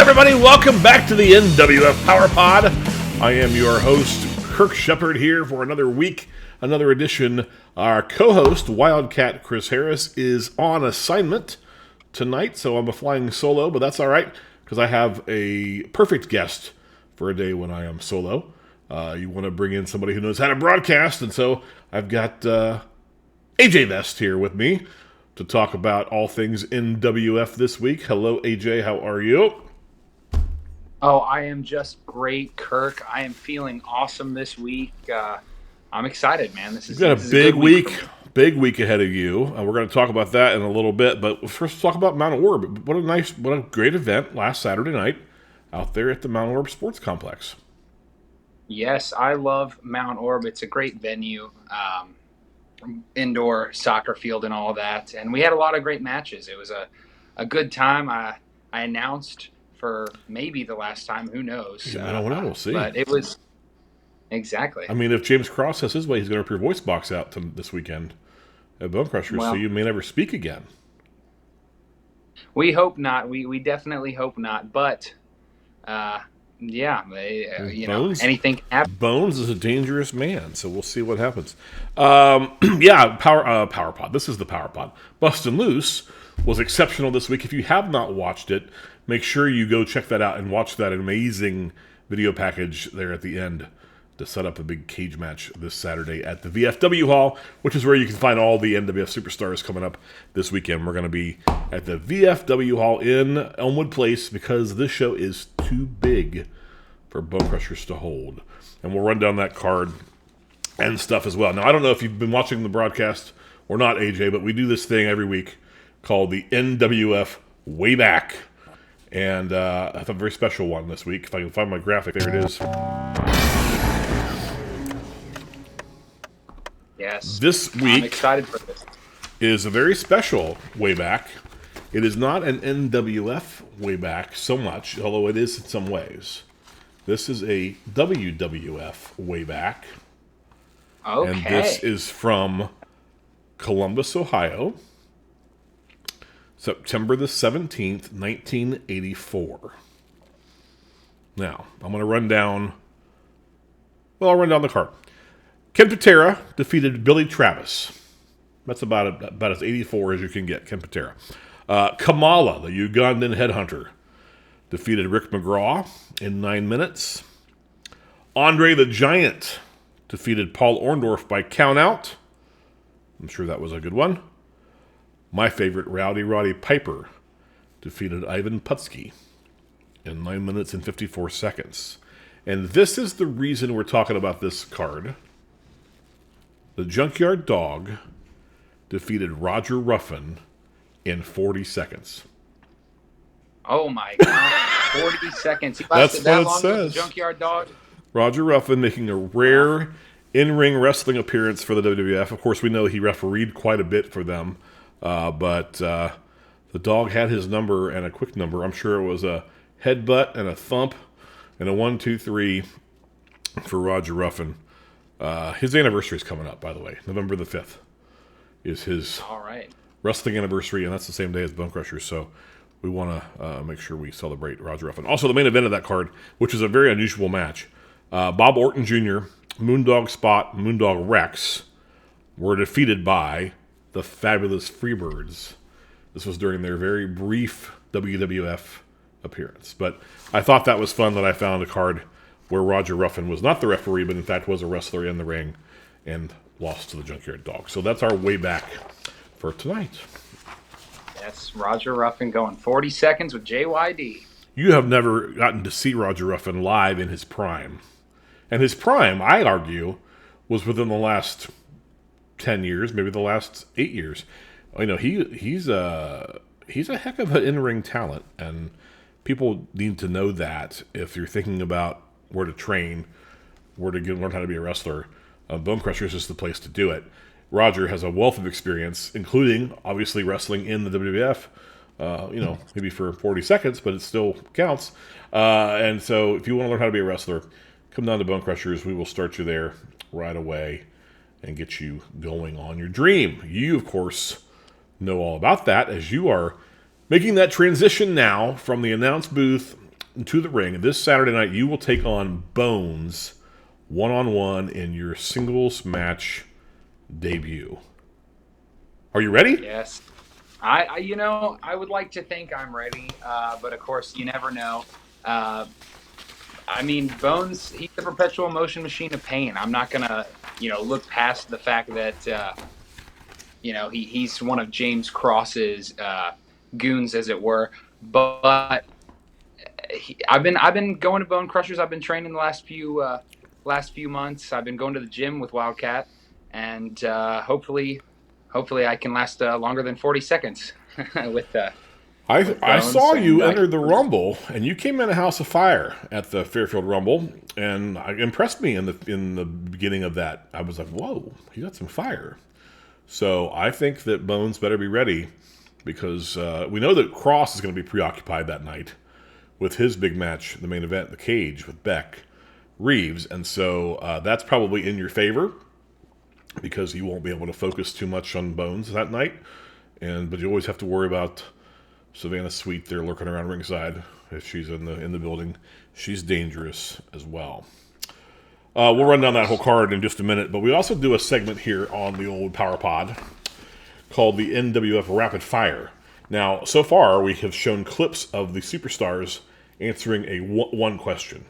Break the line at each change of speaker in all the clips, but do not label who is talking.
everybody. Welcome back to the NWF PowerPod. I am your host, Kirk Shepard, here for another week, another edition. Our co-host, Wildcat Chris Harris, is on assignment tonight, so I'm flying solo, but that's all right, because I have a perfect guest for a day when I am solo. You want to bring in somebody who knows how to broadcast, and so I've got AJ Vest here with me to talk about all things NWF this week. Hello, AJ. How are you?
Oh, I am just great, Kirk. I am feeling awesome this week. I'm excited, man.
You've got a big week ahead of you. We're going to talk about that in a little bit, but first talk about Mount Orb. What a great event last Saturday night out there at the Mount Orb Sports Complex.
Yes, I love Mount Orb. It's a great venue, indoor soccer field and all that. And we had a lot of great matches. It was a good time. I announced for maybe the last time. Who knows?
I don't know. We'll see.
But it was exactly.
I mean, if James Cross has his way, he's going to rip your voice box out this weekend at Bone Crushers, so you may never speak again.
We hope not. We definitely hope not. But yeah, anything can happen.
Bones is a dangerous man, so we'll see what happens. PowerPod. This is the PowerPod. Bustin' Loose was exceptional this week. If you have not watched it, make sure you go check that out and watch that amazing video package there at the end to set up a big cage match this Saturday at the VFW Hall, which is where you can find all the NWF superstars coming up this weekend. We're going to be at the VFW Hall in Elmwood Place because this show is too big for Bone Crushers to hold. And we'll run down that card and stuff as well. Now, I don't know if you've been watching the broadcast or not, AJ, but we do this thing every week called the NWF Way Back. And I have a very special one this week. If I can find my graphic, there it is.
Yes.
This week
I'm excited for this.
Is a very special way back. It is not an NWF way back so much, although it is in some ways. This is a WWF way back.
Okay.
And this is from Columbus, Ohio, September the 17th, 1984. Now, I'm going to run down the card. Ken Patera defeated Billy Travis. That's about as 84 as you can get, Ken Patera. Kamala, the Ugandan headhunter, defeated Rick McGraw in 9 minutes. Andre the Giant defeated Paul Orndorff by countout. I'm sure that was a good one. My favorite, Rowdy Roddy Piper, defeated Ivan Putski in 9 minutes and 54 seconds. And this is the reason we're talking about this card. The Junkyard Dog defeated Roger Ruffin in 40 seconds.
Oh my God, 40 seconds. He lasted that long with the Junkyard Dog?
Roger Ruffin making a rare in-ring wrestling appearance for the WWF. Of course, we know he refereed quite a bit for them. But the dog had his number and a quick number. I'm sure it was a headbutt and a thump and a 1, 2, 3 for Roger Ruffin. His anniversary is coming up, by the way. November the 5th is his wrestling anniversary, and that's the same day as Bone Crushers. So we want to make sure we celebrate Roger Ruffin. Also, the main event of that card, which is a very unusual match, Bob Orton Jr., Moondog Spot, Moondog Rex were defeated by the Fabulous Freebirds. This was during their very brief WWF appearance. But I thought that was fun that I found a card where Roger Ruffin was not the referee, but in fact was a wrestler in the ring and lost to the Junkyard Dog. So that's our way back for tonight.
Yes, Roger Ruffin going 40 seconds with JYD.
You have never gotten to see Roger Ruffin live in his prime. And his prime, I argue, was within the last 10 years, maybe the last 8 years. You know, he's a heck of an in-ring talent, and people need to know that if you're thinking about where to train, where to learn how to be a wrestler. Bone Crushers is the place to do it. Roger has a wealth of experience, including obviously wrestling in the WWF. Maybe for 40 seconds, but it still counts. And so, if you want to learn how to be a wrestler, come down to Bone Crushers. We will start you there right away and get you going on your dream. You, of course, know all about that as you are making that transition now from the announce booth into the ring. This Saturday night, you will take on Bones one-on-one in your singles match debut. Are you ready?
Yes. I would like to think I'm ready, but of course, you never know. Bones, he's a perpetual motion machine of pain. I'm not going to, look past the fact that, he's one of James Cross's goons, as it were. But I've been going to Bone Crushers. I've been training the last few months. I've been going to the gym with Wildcat, and hopefully I can last longer than 40 seconds with
I saw you enter the Rumble, and you came in a house of fire at the Fairfield Rumble, and it impressed me in the beginning of that. I was like, whoa, he got some fire. So I think that Bones better be ready, because we know that Cross is going to be preoccupied that night with his big match, the main event, the cage with Beck Reeves, and so that's probably in your favor, because you won't be able to focus too much on Bones that night, but you always have to worry about Savannah Sweet there lurking around ringside. If she's in the building, she's dangerous as well. We'll run down that whole card in just a minute, but we also do a segment here on the old PowerPod called the NWF Rapid Fire. Now, so far, we have shown clips of the superstars answering a one question.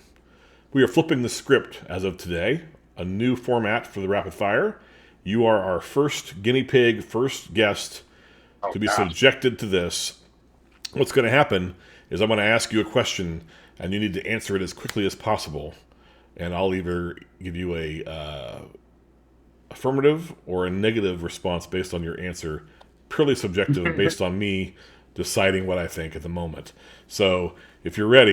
We are flipping the script as of today, a new format for the Rapid Fire. You are our first guinea pig, first guest to be subjected to this. What's going to happen is I'm going to ask you a question, and you need to answer it as quickly as possible. And I'll either give you a affirmative or a negative response based on your answer, purely subjective, based on me deciding what I think at the moment. So if you're ready,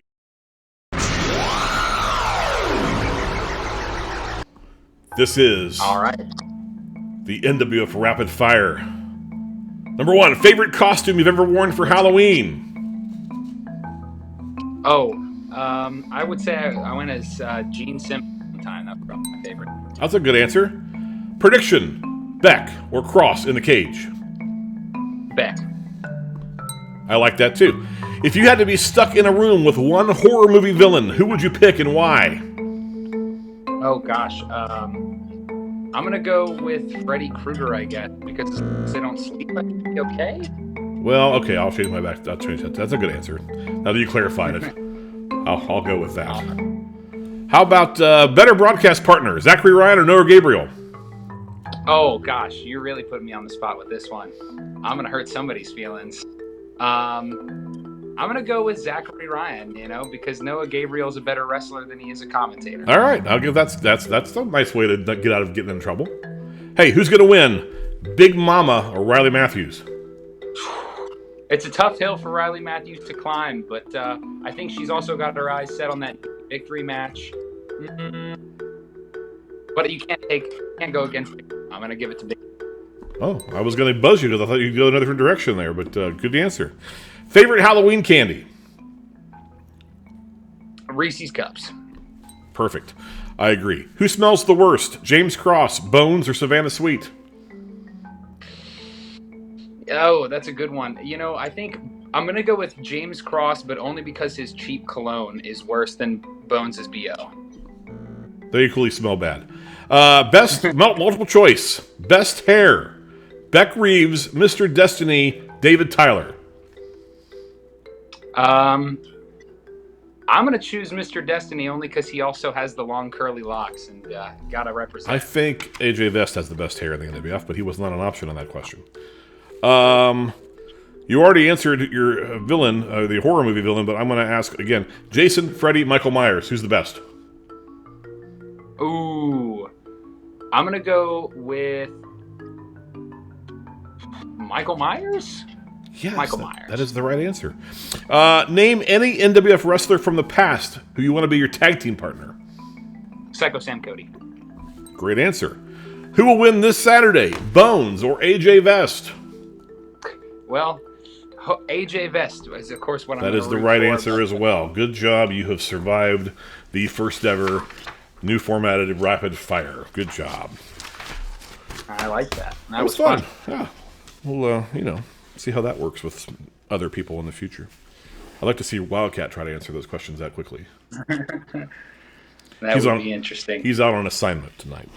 this is
all right.
The NWF Rapid Fire. Number 1, favorite costume you've ever worn for Halloween?
I would say I went as Gene Simmons one time. That was probably my favorite.
That's a good answer. Prediction, Beck or Cross in the cage?
Beck.
I like that too. If you had to be stuck in a room with one horror movie villain, who would you pick and why?
Oh gosh, I'm gonna go with Freddy Krueger, I guess, because they don't sleep. Okay.
Well, okay, I'll change my back. I'll change that. That's a good answer. Now that you clarified it, I'll go with that. How about better broadcast partner, Zachary Ryan or Noah Gabriel?
Oh gosh, you're really putting me on the spot with this one. I'm gonna hurt somebody's feelings. I'm gonna go with Zachary Ryan, because Noah Gabriel's a better wrestler than he is a commentator.
All right, I'll give that's a nice way to get out of getting in trouble. Hey, who's gonna win, Big Mama or Riley Matthews?
It's a tough hill for Riley Matthews to climb, but I think she's also got her eyes set on that victory match. But you can't go against Big. I'm gonna give it to Big.
Oh, I was gonna buzz you because I thought you'd go in a different direction there, but good answer. Favorite Halloween candy?
Reese's Cups.
Perfect. I agree. Who smells the worst, James Cross, Bones, or Savannah Sweet?
Oh, that's a good one. I think I'm going to go with James Cross, but only because his cheap cologne is worse than Bones' BO.
They equally smell bad. Best multiple choice. Best hair. Beck Reeves, Mr. Destiny, David Tyler.
I'm going to choose Mr. Destiny only because he also has the long curly locks and got to represent.
I think AJ Vest has the best hair in the NWF, but he was not an option on that question. You already answered your villain, the horror movie villain, but I'm going to ask again. Jason, Freddy, Michael Myers, who's the best?
Ooh. I'm going to go with Michael Myers?
Yes,
Michael Myers.
That is the right answer. Name any NWF wrestler from the past who you want to be your tag team partner.
Psycho Sam Cody.
Great answer. Who will win this Saturday, Bones or AJ Vest?
Well, AJ Vest is, of course, what I'm
That is the right answer as well. Good job. You have survived the first ever new formatted rapid fire. Good job.
I like that. That
was fun. Yeah. We'll, see how that works with other people in the future. I'd like to see Wildcat try to answer those questions that quickly.
That would be interesting.
He's out on assignment tonight.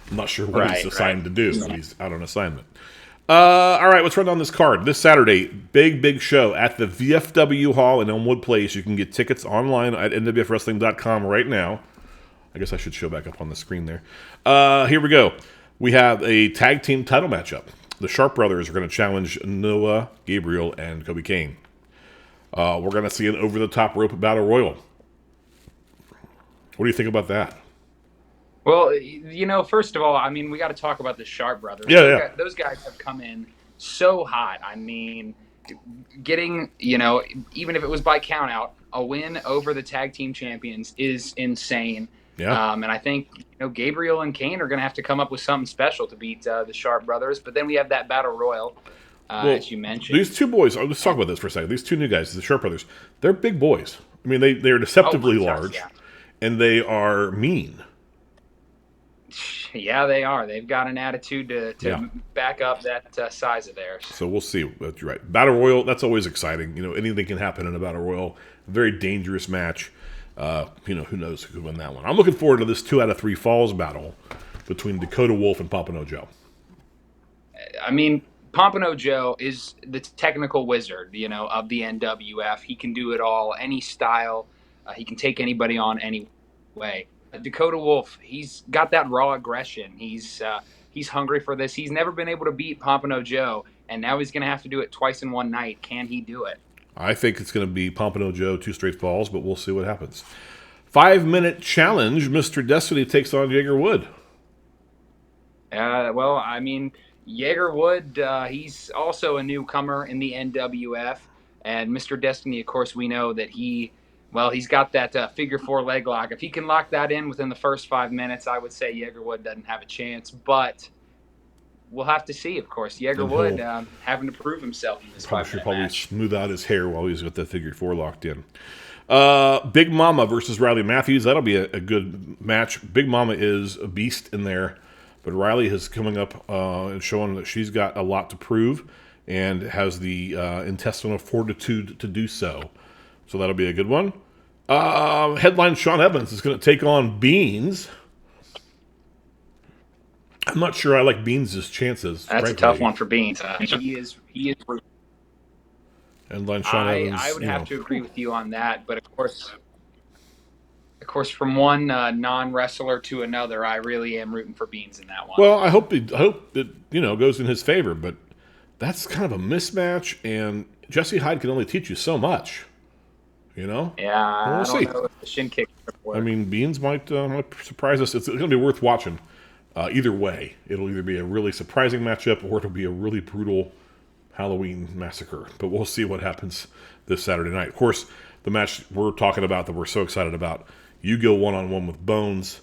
I'm not sure what he's assigned to do, but he's out on assignment. All right, let's run down this card. This Saturday, big show at the VFW Hall in Elmwood Place. You can get tickets online at NWFWrestling.com right now. I guess I should show back up on the screen there. Here we go. We have a tag team title matchup. The Sharp Brothers are going to challenge Noah, Gabriel, and Kobe Kane. We're going to see an over-the-top rope battle royal. What do you think about that?
Well, first of all, I mean, we got to talk about the Sharp Brothers.
Yeah.
Those guys have come in so hot. I mean, getting, even if it was by count out, a win over the tag team champions is insane.
Yeah.
And I think, Gabriel and Kane are going to have to come up with something special to beat the Sharp Brothers. But then we have that battle royal, as you mentioned.
These two boys, let's talk about this for a second. These two new guys, the Sharp Brothers, they're big boys. I mean, they're deceptively large, and they are mean.
Yeah, they are. They've got an attitude to back up that size of theirs.
So we'll see. That's right. Battle Royal, that's always exciting. Anything can happen in a Battle Royal. Very dangerous match. Who knows who could win that one. I'm looking forward to this 2 out of 3 falls battle between Dakota Wolf and Pompano Joe.
I mean, Pompano Joe is the technical wizard, of the NWF. He can do it all, any style. He can take anybody on any way. Dakota Wolf, he's got that raw aggression. He's hungry for this. He's never been able to beat Pompano Joe, and now he's going to have to do it twice in one night. Can he do it?
I think it's going to be Pompano Joe 2 straight falls, but we'll see what happens. 5-minute challenge. Mr. Destiny takes on Jaeger Wood.
Well, I mean, Jaeger Wood, he's also a newcomer in the NWF, and Mr. Destiny, of course, we know that he's got that figure 4 leg lock. If he can lock that in within the first 5 minutes, I would say Jaeger Wood doesn't have a chance. But we'll have to see, of course. Jaeger Wood having to prove himself in this 5-minute match.
Smooth out his hair while he's got the figure 4 locked in. Big Mama versus Riley Matthews. That'll be a good match. Big Mama is a beast in there. But Riley is coming up and showing that she's got a lot to prove and has the intestinal fortitude to do so. So that'll be a good one. Headline Sean Evans is going to take on Beans. I'm not sure I like Beans' chances.
That's frankly a tough one for Beans. He is. Headline Sean Evans. I would have to agree with you on that, but of course, from one non-wrestler to another, I really am rooting for Beans in that one.
Well, I hope it goes in his favor, but that's kind of a mismatch, and Jesse Hyde can only teach you so much.
Yeah,
we'll see.
Know if the shin kick work.
I mean, Beans might surprise us. It's going to be worth watching. Either way, it'll either be a really surprising matchup or it'll be a really brutal Halloween massacre. But we'll see what happens this Saturday night. Of course, the match we're talking about that we're so excited about, you go one-on-one with Bones,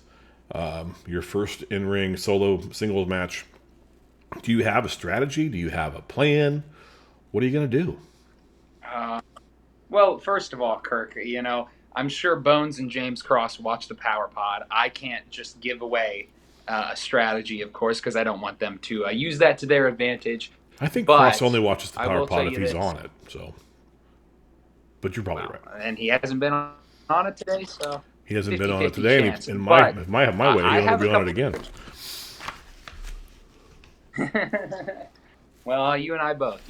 your first in-ring solo singles match. Do you have a strategy? Do you have a plan? What are you going to do?
Well, first of all, Kirk, I'm sure Bones and James Cross watch the PowerPod. I can't just give away a strategy, of course, because I don't want them to use that to their advantage.
I think Cross only watches the PowerPod if he's on it. So, but you're probably right.
And he hasn't been on it today, so
he hasn't been on it today. And if I have my way, he'll never be on it again.
Well, you and I both.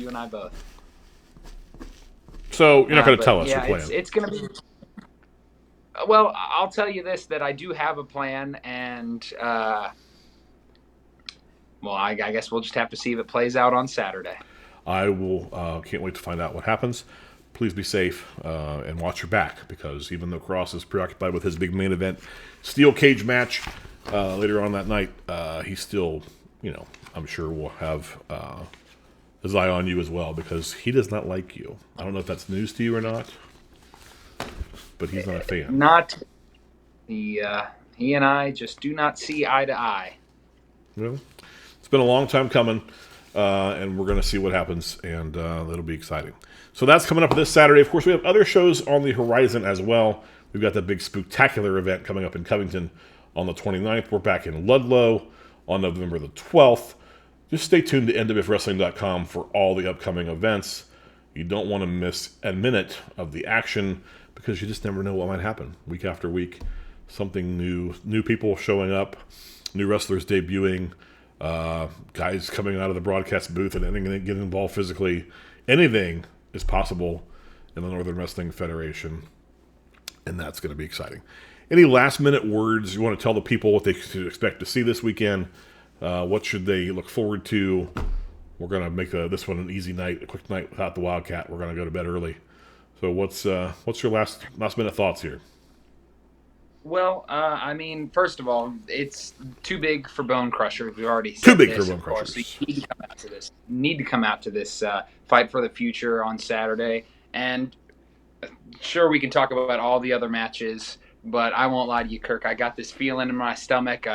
So you're not going to tell us your plan.
It's going to be. Well, I'll tell you this: that I do have a plan, and I guess we'll just have to see if it plays out on Saturday.
I will. Can't wait to find out what happens. Please be safe and watch your back, because even though Cross is preoccupied with his big main event steel cage match later on that night, he still, I'm sure will have his eye on you as well, because he does not like you. I don't know if that's news to you or not, but he's not a fan.
He and I just do not see eye to eye.
Well, it's been a long time coming, and we're going to see what happens, and that'll be exciting. So that's coming up this Saturday. Of course, we have other shows on the horizon as well. We've got that big Spooktacular event coming up in Covington on the 29th. We're back in Ludlow on November the 12th. Just stay tuned to NWFWrestling.com for all the upcoming events. You don't want to miss a minute of the action because you just never know what might happen week after week. Something new people showing up, new wrestlers debuting, guys coming out of the broadcast booth and getting involved physically. Anything is possible in the Northern Wrestling Federation, and that's going to be exciting. Any last-minute words you want to tell the people what they should expect to see this weekend? What should they look forward to? We're going to make this one an easy night, a quick night without the Wildcat. We're going to go to bed early. So what's your last-minute thoughts here?
Well, I mean, first of all, it's too big for Bone Crusher. We've already said
Too big
this,
for Bone Crusher.
So you need to come out to this. Need to come out to this Fight for the Future on Saturday. And sure, we can talk about all the other matches, but I won't lie to you, Kirk. I got this feeling in my stomach.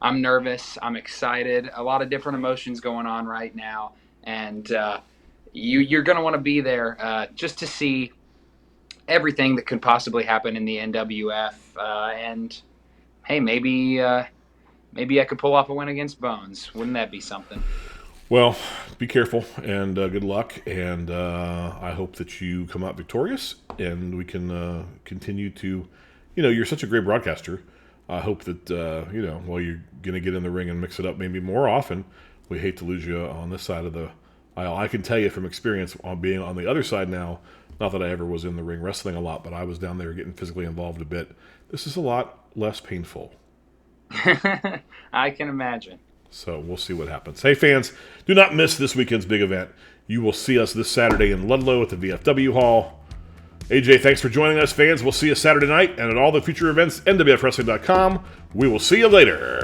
I'm nervous. I'm excited. A lot of different emotions going on right now, and you're going to want to be there just to see everything that could possibly happen in the NWF. And hey, maybe I could pull off a win against Bones. Wouldn't that be something?
Well, be careful and good luck, and I hope that you come out victorious and we can continue to, you're such a great broadcaster. I hope that, while you're going to get in the ring and mix it up maybe more often, we hate to lose you on this side of the aisle. I can tell you from experience on being on the other side now, not that I ever was in the ring wrestling a lot, but I was down there getting physically involved a bit. This is a lot less painful.
I can imagine.
So we'll see what happens. Hey, fans, do not miss this weekend's big event. You will see us this Saturday in Ludlow at the VFW Hall. AJ, thanks for joining us, fans. We'll see you Saturday night and at all the future events, NWFWrestling.com. We will see you later.